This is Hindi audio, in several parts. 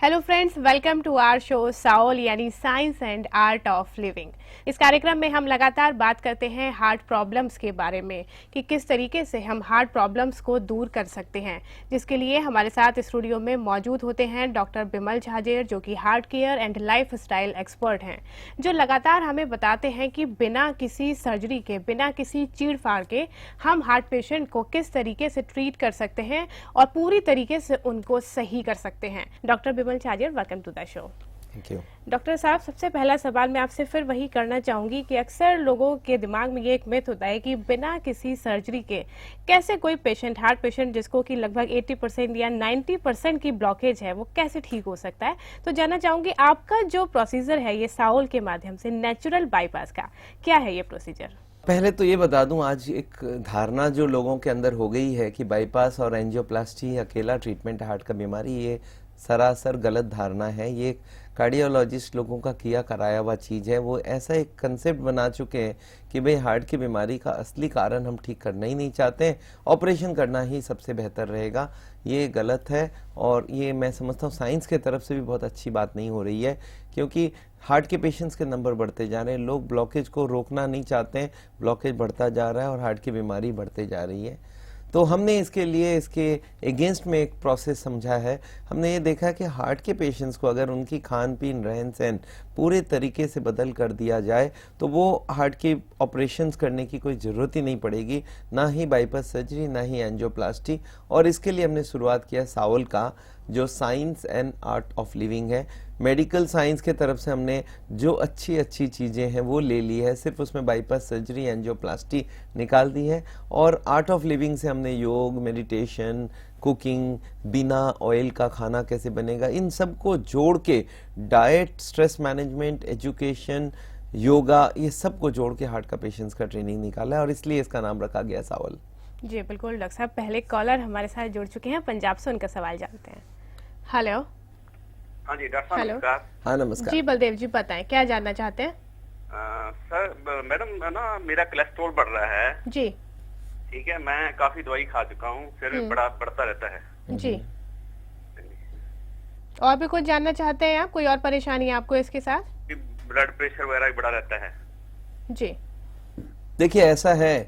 Hello friends, welcome to our show SAOL यानी science and art of living. इस कार्यक्रम में हम लगातार बात करते हैं हार्ट प्रॉब्लम्स के बारे में कि किस तरीके से हम हार्ट प्रॉब्लम्स को दूर कर सकते हैं, जिसके लिए हमारे साथ स्टूडियो में मौजूद होते हैं डॉक्टर बिमल झाजेर, जो कि heart care and life style expert हैं, जो लगातार हमें बताते हैं कि बिना किसी सर्जरी के, बिना किसी चीड़ फाड़ के हम हार्ट पेशेंट को किस तरीके से ट्रीट कर सकते हैं और पूरी तरीके से उनको सही कर सकते हैं। Doctor Bimal Chhajer, welcome to the show. Thank you. Doctor साहब, सबसे पहला सवाल मैं आपसे फिर वही करना चाहूंगी कि अक्सर लोगों के दिमाग में ये एक मिथ होता है कि बिना किसी सर्जरी के कैसे कोई पेशेंट, हार्ट पेशेंट जिसको कि लगभग 80% या 90% की ब्लॉकेज है, वो कैसे ठीक हो सकता है। तो जानना चाहूंगी आपका जो प्रोसीजर है ये साउल के माध्यम से नेचुरल बाईपास का, क्या है ये प्रोसीजर? पहले तो ये बता दूं, आज एक धारणा जो लोगों के अंदर हो गई है कि बाईपास और एंजियोप्लास्टी अकेला ट्रीटमेंट हार्ट का बीमारी, ये सरासर गलत धारणा है। ये कार्डियोलॉजिस्ट लोगों का किया कराया हुआ चीज़ है। वो ऐसा एक कंसेप्ट बना चुके हैं कि भाई हार्ट की बीमारी का असली कारण हम ठीक करना ही नहीं चाहते, ऑपरेशन करना ही सबसे बेहतर रहेगा। ये गलत है और ये मैं समझता हूँ साइंस के तरफ से भी बहुत अच्छी बात नहीं हो रही है, क्योंकि हार्ट के पेशेंट्स के नंबर बढ़ते जा रहे हैं, लोग ब्लॉकेज को रोकना नहीं चाहते हैं, ब्लॉकेज बढ़ता जा रहा है और हार्ट की बीमारी बढ़ते जा रही है। तो हमने इसके लिए, इसके अगेंस्ट में एक प्रोसेस समझा है। हमने ये देखा कि हार्ट के पेशेंट्स को अगर उनकी खान पीन, रहन सहन पूरे तरीके से बदल कर दिया जाए तो वो हार्ट के ऑपरेशंस करने की कोई ज़रूरत ही नहीं पड़ेगी, ना ही बाईपास सर्जरी, ना ही एंजियोप्लास्टी। और इसके लिए हमने शुरुआत किया साउल का, जो science and art of living है। मेडिकल साइंस के तरफ से हमने जो अच्छी अच्छी चीज़ें हैं वो ले ली है, सिर्फ उसमें बाईपास सर्जरी, एंजियोप्लास्टी निकाल दी है। और आर्ट ऑफ लिविंग से हमने योग, मेडिटेशन, कुकिंग, बिना ऑयल का खाना कैसे बनेगा, इन सब को जोड़ के diet, stress management, education, yoga, ये सब को जोड़ के हार्ट का पेशेंट्स का ट्रेनिंग निकाला है और इसलिए इसका नाम रखा गया सावल। जी बिल्कुल डॉक्टर साहब, पहले कॉलर हमारे साथ जुड़ चुके हैं, पंजाब से उनका सवाल जानते हैं। हेलो। हाँ जी डॉक्टर साहब, हेलो। नमस्कार। हाँ नमस्कार जी बलदेव जी, बताएं क्या जानना चाहते हैं? सर मैडम, ना मेरा कोलेस्ट्रॉल बढ़ रहा है। जी। ठीक है, मैं काफी दवाई खा चुका हूँ, फिर भी बढ़ता रहता है। जी। और भी कुछ जानना चाहते हैं आप? कोई और परेशानी है आपको इसके साथ? ब्लड प्रेशर वगैरह भी बढ़ा रहता है। जी। देखिए, ऐसा है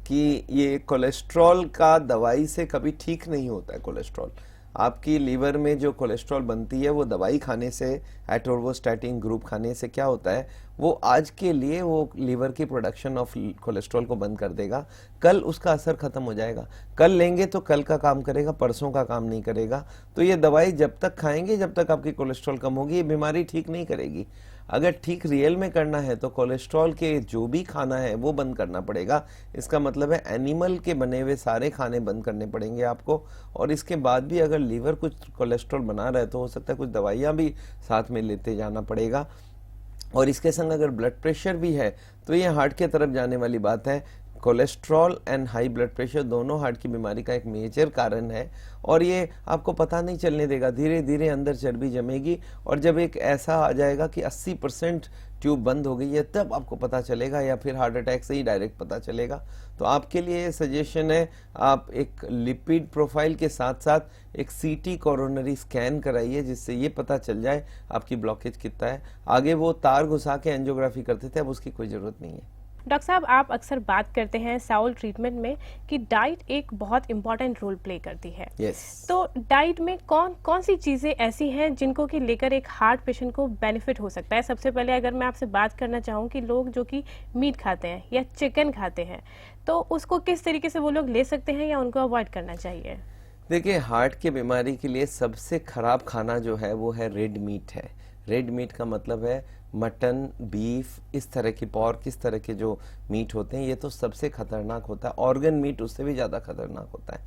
कि ये कोलेस्ट्रॉल का दवाई से कभी ठीक नहीं होता है। कोलेस्ट्रॉल, आपकी लीवर में जो कोलेस्ट्रॉल बनती है वो दवाई खाने से, एटोर्वोस्टैटिन ग्रुप खाने से क्या होता है, वो आज के लिए वो लीवर की प्रोडक्शन ऑफ कोलेस्ट्रॉल को बंद कर देगा, कल उसका असर खत्म हो जाएगा। कल लेंगे तो कल का काम करेगा, परसों का काम नहीं करेगा। तो ये दवाई जब तक खाएंगे, जब तक आपकी कोलेस्ट्रॉल कम होगी, ये बीमारी ठीक नहीं करेगी। अगर ठीक रियल में करना है तो कोलेस्ट्रॉल के जो भी खाना है वो बंद करना पड़ेगा। इसका मतलब है एनिमल के बने हुए सारे खाने बंद करने पड़ेंगे आपको। और इसके बाद भी अगर लीवर कुछ कोलेस्ट्रॉल बना रहा है तो हो सकता है कुछ दवाइयाँ भी साथ में लेते जाना पड़ेगा। और इसके संग अगर ब्लड प्रेशर भी है तो ये हार्ट के तरफ जाने वाली बात है। Cholesterol and high blood pressure दोनों हार्ट की बीमारी का एक मेजर कारण है और ये आपको पता नहीं चलने देगा। धीरे धीरे अंदर चर्बी जमेगी और जब एक ऐसा आ जाएगा कि 80% ट्यूब बंद हो गई है, तब आपको पता चलेगा, या फिर हार्ट अटैक से ही डायरेक्ट पता चलेगा। तो आपके लिए सजेशन है, आप एक लिपिड प्रोफाइल के साथ साथ एक सीटी कोरोनरी स्कैन कराइए, जिससे ये पता चल जाए आपकी ब्लॉकेज कितना है। आगे वो तार घुसा के एंजियोग्राफी करते थे, अब उसकी कोई ज़रूरत नहीं है। डॉक्टर साहब, आप अक्सर बात करते हैं साउल ट्रीटमेंट में कि डाइट एक बहुत इंपॉर्टेंट रोल प्ले करती है। Yes. तो डाइट में कौन कौन सी चीज़ें ऐसी हैं जिनको कि लेकर एक हार्ट पेशेंट को बेनिफिट हो सकता है? सबसे पहले अगर मैं आपसे बात करना चाहूँ कि लोग जो कि मीट खाते हैं या चिकन खाते हैं, तो उसको किस तरीके से वो लोग ले सकते हैं या उनको अवॉइड करना चाहिए? देखिए, हार्ट की बीमारी के लिए सबसे खराब खाना जो है वो है रेड मीट है। रेड मीट का मतलब है मटन, बीफ, इस तरह की पॉर्क, इस तरह के जो मीट होते हैं, ये तो सबसे खतरनाक होता है। ऑर्गन मीट उससे भी ज़्यादा खतरनाक होता है।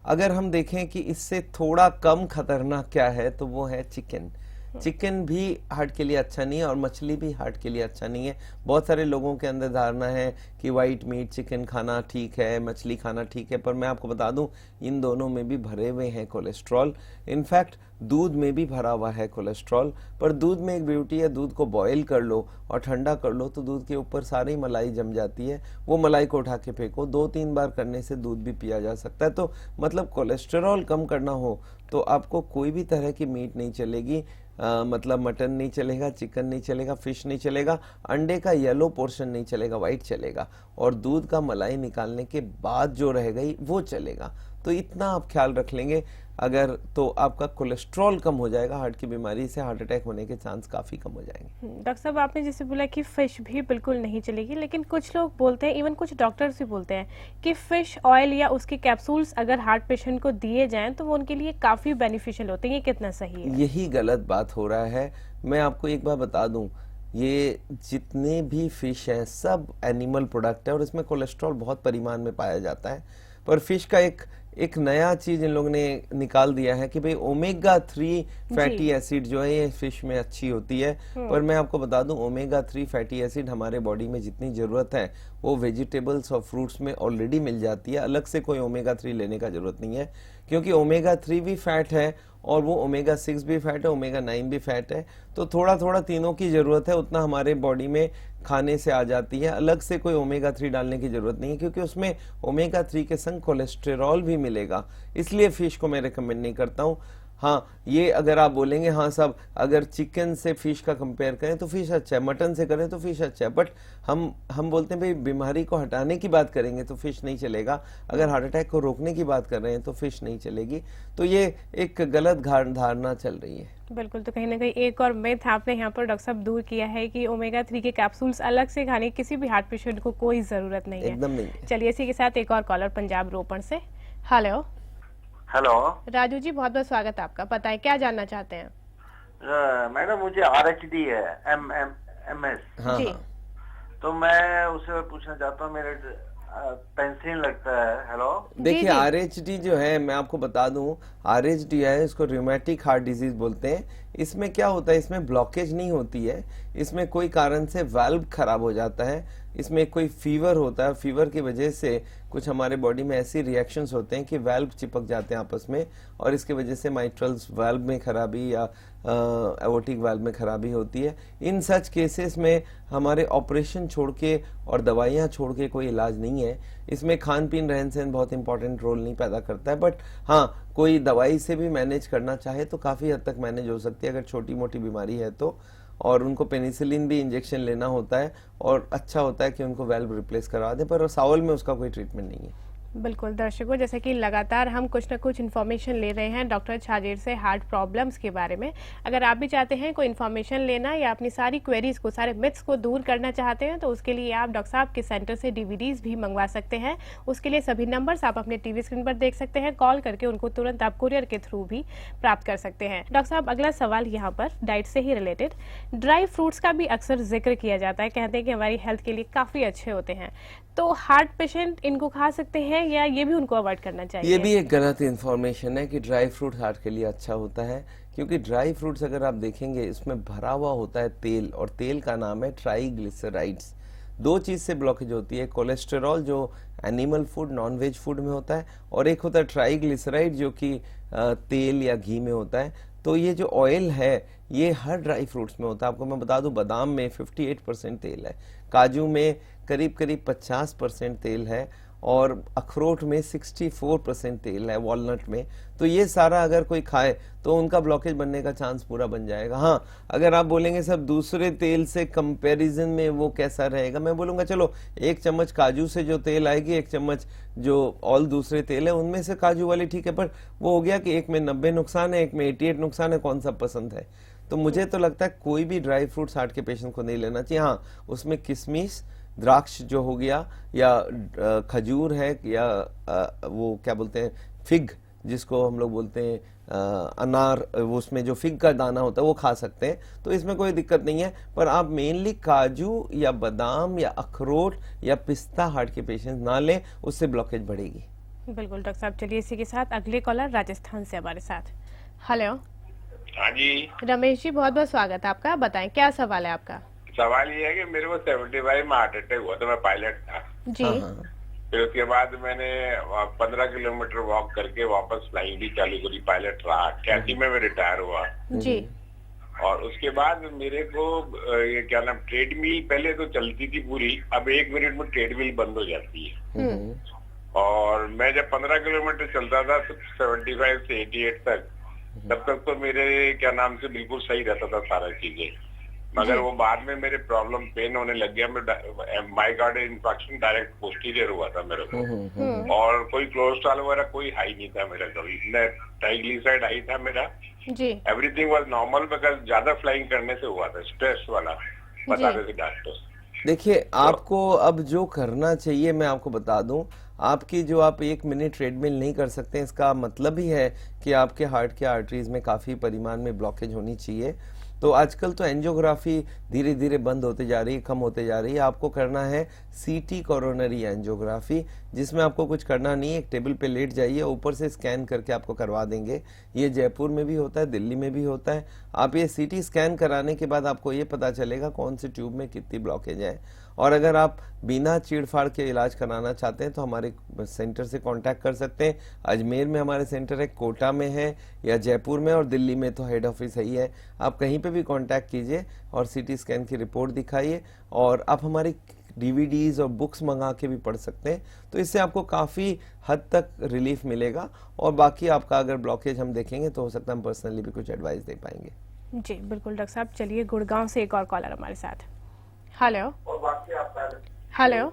अगर हम देखें कि इससे थोड़ा कम खतरनाक क्या है तो वो है चिकन। चिकन भी हार्ट के लिए अच्छा नहीं है और मछली भी हार्ट के लिए अच्छा नहीं है। बहुत सारे लोगों के अंदर धारणा है कि वाइट मीट चिकन खाना ठीक है, मछली खाना ठीक है, पर मैं आपको बता दूं इन दोनों में भी भरे हुए हैं कोलेस्ट्रॉल। इनफैक्ट दूध में भी भरा हुआ है कोलेस्ट्रॉल। पर दूध में एक ब्यूटी है, दूध को बॉईल कर लो और ठंडा कर लो तो दूध के ऊपर सारी मलाई जम जाती है। वो मलाई को उठा के फेंको, 2-3 बार करने से दूध भी पिया जा सकता है। तो मतलब कोलेस्ट्रॉल कम करना हो तो आपको कोई भी तरह की मीट नहीं चलेगी। मतलब मटन नहीं चलेगा, चिकन नहीं चलेगा, फिश नहीं चलेगा, अंडे का येलो पोर्शन नहीं चलेगा, वाइट चलेगा, और दूध का मलाई निकालने के बाद जो रह गई वो चलेगा। तो इतना आप ख्याल रख लेंगे अगर, तो आपका कोलेस्ट्रॉल कम हो जाएगा। हार्ट की बीमारी से हार्ट अटैक होने के चांस काफी कम हो जाएंगे। डॉक्टर साहब, आपने जैसे बोला कि फिश भी बिल्कुल नहीं चलेगी, लेकिन कुछ लोग बोलते हैं, इवन कुछ डॉक्टर्स भी बोलते हैं कि फिश ऑयल या उसके कैप्सूल्स अगर हार्ट पेशेंट को दिए जाएं तो वो उनके लिए काफी बेनिफिशियल होते हैं। ये कितना सही है? यही गलत बात हो रहा है। मैं आपको एक बार बता दूं, ये जितने भी फिश हैं सब एनिमल प्रोडक्ट है और इसमें कोलेस्ट्रॉल बहुत परिमाण में पाया जाता है। पर फिश का एक नया चीज इन लोगों ने निकाल दिया है कि भाई ओमेगा 3 फैटी एसिड जो है ये फिश में अच्छी होती है। पर मैं आपको बता दूं ओमेगा 3 फैटी एसिड हमारे बॉडी में जितनी जरूरत है वो वेजिटेबल्स और फ्रूट्स में ऑलरेडी मिल जाती है। अलग से कोई ओमेगा 3 लेने का जरूरत नहीं है, क्योंकि ओमेगा 3 भी फैट है और वो ओमेगा 6 भी फैट है, ओमेगा 9 भी फैट है। तो थोड़ा थोड़ा तीनों की जरूरत है, उतना हमारे बॉडी में खाने से आ जाती है। अलग से कोई ओमेगा 3 डालने की जरूरत नहीं है, क्योंकि उसमें ओमेगा 3 के संग कोलेस्टेरॉल भी मिलेगा। इसलिए फिश को मैं रिकमेंड नहीं करता हूँ। हाँ, ये अगर आप बोलेंगे हाँ साहब अगर चिकन से फिश का कंपेयर करें तो फिश अच्छा है, मटन से करें तो फिश अच्छा है, बट हम बोलते हैं भाई बीमारी को हटाने की बात करेंगे तो फिश नहीं चलेगा। अगर हार्ट अटैक को रोकने की बात कर रहे हैं तो फिश नहीं चलेगी। तो ये एक गलत धारणा चल रही है। बिल्कुल, तो कहीं ना कहीं एक और मिथ आपने यहाँ पर डॉक्टर साहब दूर किया है कि ओमेगा 3 के कैप्सूल्स अलग से खाने की किसी भी हार्ट पेशेंट को कोई जरूरत नहीं है। एकदम नहीं है। चलिए इसी के साथ एक और कॉलर पंजाब रोपण से। हेलो हेलो राजू जी, बहुत बहुत स्वागत है आपका। बताएं क्या जानना चाहते हैं? मैडम, मुझे आरएचडी है, MS। हाँ, जी। हाँ। तो मैं उससे पूछना चाहता हूँ, मेरे पेंसिल लगता है। हेलो, देखिए आरएचडी जो है मैं आपको बता दूं, आरएचडी है इसको रूमेटिक हार्ट डिजीज बोलते हैं। इसमें क्या होता है, इसमें ब्लॉकेज नहीं होती है, इसमें कोई कारण से वाल्व खराब हो जाता है, इसमें कोई फीवर होता है, फीवर की वजह से कुछ हमारे बॉडी में ऐसी रिएक्शंस होते हैं कि वाल्व चिपक जाते हैं आपस में, और इसकी वजह से माइट्रल वाल्व में खराबी या एओर्टिक वाल्व में खराबी होती है। इन सच केसेस में हमारे ऑपरेशन छोड़ के और दवाइयाँ छोड़ के कोई इलाज नहीं है। इसमें खान पीन रहन सहन बहुत इंपॉर्टेंट रोल नहीं पैदा करता है, बट हाँ कोई दवाई से भी मैनेज करना चाहे तो काफ़ी हद तक मैनेज हो सकती है अगर छोटी मोटी बीमारी है तो। और उनको पेनिसिलिन भी इंजेक्शन लेना होता है और अच्छा होता है कि उनको वाल्व रिप्लेस करवा दें, पर सावल में उसका कोई ट्रीटमेंट नहीं है। बिल्कुल दर्शकों, जैसे कि लगातार हम कुछ ना कुछ इन्फॉर्मेशन ले रहे हैं डॉक्टर छाजेर से हार्ट प्रॉब्लम्स के बारे में। अगर आप भी चाहते हैं कोई इन्फॉर्मेशन लेना या अपनी सारी क्वेरीज को, सारे मिथ्स को दूर करना चाहते हैं तो उसके लिए आप डॉक्टर साहब के सेंटर से DVDs भी मंगवा सकते हैं। उसके लिए सभी नंबर्स आप अपने टीवी स्क्रीन पर देख सकते हैं, कॉल करके उनको तुरंत आप कुरियर के थ्रू भी प्राप्त कर सकते हैं। डॉक्टर साहब, अगला सवाल यहाँ पर डाइट से ही रिलेटेड, ड्राई फ्रूट्स का भी अक्सर जिक्र किया जाता है, कहते हैं कि हमारी हेल्थ के लिए काफ़ी अच्छे होते हैं, तो हार्ट पेशेंट इनको खा सकते हैं या ये भी उनको अवॉइड करना चाहिए? ये भी एक गलत इन्फॉर्मेशन है कि ड्राई फ्रूट हार्ट के लिए अच्छा होता है, क्योंकि ड्राई फ्रूट्स अगर आप देखेंगे इसमें भरा हुआ होता है तेल, और तेल का नाम है ट्राइग्लिसराइड्स। दो चीज से ब्लॉकेज होती है, कोलेस्टेरॉल जो animal food non veg food में होता है, और एक होता है ट्राइग्लिसराइड जो कि तेल या घी में होता है। तो ये जो ऑयल है ये हर ड्राई फ्रूट्स में होता है। आपको मैं बता दूं, बादाम में 58% तेल है, काजू में करीब करीब 50% तेल है, और अखरोट में 64% तेल है, वॉलनट में। तो ये सारा अगर कोई खाए तो उनका ब्लॉकेज बनने का चांस पूरा बन जाएगा। हाँ, अगर आप बोलेंगे सब दूसरे तेल से कंपैरिजन में वो कैसा रहेगा, मैं बोलूंगा चलो 1 चम्मच काजू से जो तेल आएगी, 1 चम्मच जो ऑल दूसरे तेल है उनमें से काजू वाली ठीक है, पर वो हो गया कि एक में 90 नुकसान है, एक में 88 नुकसान है, कौन सा पसंद है। तो मुझे तो लगता है कोई भी ड्राई फ्रूट्स हार्ट के पेशेंट को नहीं लेना चाहिए। हाँ, उसमें किशमिश, द्राक्ष जो हो गया, या खजूर है, या वो क्या बोलते हैं फिग जिसको हम लोग बोलते हैं अनार, वो उसमें जो फिग का दाना होता है वो खा सकते हैं, तो इसमें कोई दिक्कत नहीं है। पर आप मेनली काजू या बादाम या अखरोट या पिस्ता हार्ट के पेशेंट ना लें, उससे ब्लॉकेज बढ़ेगी। बिल्कुल डॉक्टर साहब, चलिए इसी के साथ अगले कॉलर राजस्थान से हमारे साथ। हेलो हाँ जी। रमेश जी, बहुत बहुत स्वागत है आपका। बताएं क्या सवाल है आपका। सवाल ये है कि मेरे को 75 में हार्ट अटैक हुआ था। मैं पायलट था। जी। हाँ हाँ। फिर उसके बाद मैंने 15 किलोमीटर वॉक करके वापस फ्लाइंग भी चालू करी। पायलट रहा। 88 में मैं रिटायर हुआ। जी। और उसके बाद मेरे को ये क्या नाम, ट्रेडमिल पहले तो चलती थी पूरी, अब 1 मिनट में ट्रेडमिल बंद हो जाती है। और मैं जब 15 किलोमीटर चलता था तो 75 से 88 तक, तब तक तो मेरे क्या नाम से बिल्कुल सही रहता था सारा चीजें। मगर वो बाद में मेरे प्रॉब्लम पेन होने लग गया। मैं मायोकार्डियल इंफार्क्शन डायरेक्ट पोस्टीरियर हुआ था मेरे को। और कोई कोलेस्ट्रॉल वगैरह कोई हाई नहीं था मेरा कभी। ट्राइग्लिसराइड हाई था मेरा। जी। एवरीथिंग वाज नॉर्मल, बिकॉज ज्यादा फ्लाइंग करने से हुआ था, स्ट्रेस वाला बता रहे थे डॉक्टर। देखिए, आपको अब जो करना चाहिए मैं आपको बता दूं। आपकी जो आप 1 मिनट ट्रेडमिल नहीं कर सकते, इसका मतलब ही है कि आपके हार्ट के आर्टरीज में काफ़ी परिमाण में ब्लॉकेज होनी चाहिए। तो आजकल तो एंजियोग्राफी धीरे धीरे बंद होते जा रही है, कम होते जा रही है। आपको करना है सीटी कोरोनरी एंजियोग्राफी, जिसमें आपको कुछ करना नहीं है। एक टेबल पे लेट जाइए, ऊपर से स्कैन करके आपको करवा देंगे। ये जयपुर में भी होता है, दिल्ली में भी होता है। आप ये सीटी स्कैन कराने के बाद आपको ये पता चलेगा कौन सी ट्यूब में कितनी ब्लॉकेज है। और अगर आप बिना चीड़-फाड़ के इलाज कराना चाहते हैं तो हमारे सेंटर से कांटेक्ट कर सकते हैं। अजमेर में हमारे सेंटर है, कोटा में है, या जयपुर में, और दिल्ली में तो हेड ऑफिस ही है। आप कहीं पे भी कांटेक्ट कीजिए और सीटी स्कैन की रिपोर्ट दिखाइए। और आप हमारी डीवीडीज और बुक्स मंगा के भी पढ़ सकते हैं। तो इससे आपको काफ़ी हद तक रिलीफ मिलेगा। और बाकी आपका अगर ब्लॉकेज हम देखेंगे तो हो सकता है हम पर्सनली भी कुछ एडवाइस दे पाएंगे। जी बिल्कुल डॉक्टर साहब। चलिए, गुड़गांव से एक और कॉलर हमारे साथ। हेलो। हेलो।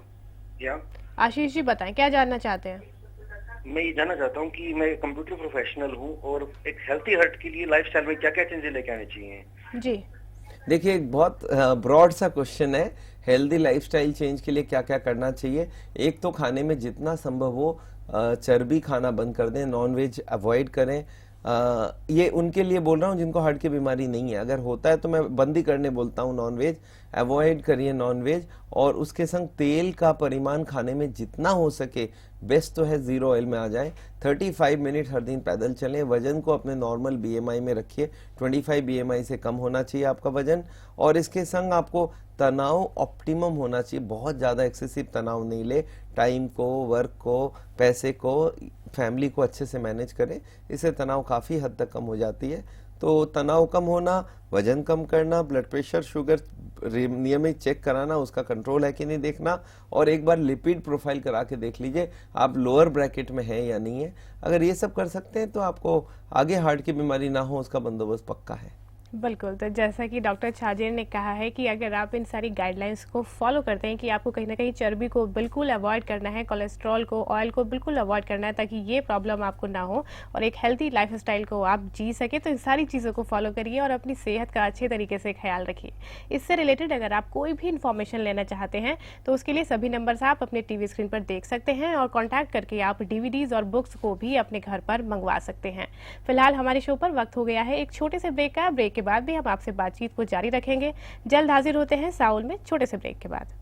आशीष जी, बताएं क्या जानना चाहते हैं। मैं ये जानना चाहता हूँ कि मैं कंप्यूटर प्रोफेशनल हूँ और एक हेल्थी हार्ट के लिए लाइफस्टाइल में क्या क्या चेंजेस लेके आने चाहिए। जी। देखिए, एक बहुत ब्रॉड सा क्वेश्चन है। हेल्दी लाइफस्टाइल चेंज के लिए क्या क्या करना चाहिए। एक तो खाने में जितना संभव हो चर्बी खाना बंद कर दें, नॉन वेज अवॉइड करें। ये उनके लिए बोल रहा हूँ जिनको हार्ट की बीमारी नहीं है। अगर होता है तो मैं बंद ही करने बोलता हूँ। नॉन वेज अवॉइड करिए, नॉन वेज। और उसके संग तेल का परिमाण खाने में जितना हो सके, बेस्ट तो है जीरो ऑयल में आ जाए। 35 मिनट हर दिन पैदल चलें। वजन को अपने नॉर्मल बीएमआई में रखिए। 25 बीएमआई से कम होना चाहिए आपका वजन। और इसके संग आपको तनाव ऑप्टिमम होना चाहिए। बहुत ज़्यादा एक्सेसिव तनाव नहीं ले। टाइम को, वर्क को, पैसे को, फैमिली को अच्छे से मैनेज करें। इससे तनाव काफ़ी हद तक कम हो जाती है। तो तनाव कम होना, वजन कम करना, ब्लड प्रेशर, शुगर नियमित चेक कराना, उसका कंट्रोल है कि नहीं देखना। और एक बार लिपिड प्रोफाइल करा के देख लीजिए आप लोअर ब्रैकेट में है या नहीं है। अगर ये सब कर सकते हैं तो आपको आगे हार्ट की बीमारी ना हो, उसका बंदोबस्त पक्का है। बिल्कुल। तो जैसा कि डॉक्टर छाजेर ने कहा है कि अगर आप इन सारी गाइडलाइंस को फॉलो करते हैं कि आपको कहीं ना कहीं चर्बी को बिल्कुल अवॉइड करना है, कोलेस्ट्रॉल को, ऑयल को बिल्कुल अवॉइड करना है ताकि ये प्रॉब्लम आपको ना हो और एक हेल्थी लाइफस्टाइल को आप जी सके, तो इन सारी चीज़ों को फॉलो करिए और अपनी सेहत का अच्छे तरीके से ख्याल रखिए। इससे रिलेटेड अगर आप कोई भी इन्फॉर्मेशन लेना चाहते हैं तो उसके लिए सभी नंबर्स आप अपने टीवी स्क्रीन पर देख सकते हैं और कॉन्टैक्ट करके आप डीवीडीज और बुक्स को भी अपने घर पर मंगवा सकते हैं। फिलहाल हमारे शो पर वक्त हो गया है एक छोटे से ब्रेक का। ब्रेक के बाद भी हम आपसे बातचीत को जारी रखेंगे। जल्द हाजिर होते हैं साउल में छोटे से ब्रेक के बाद।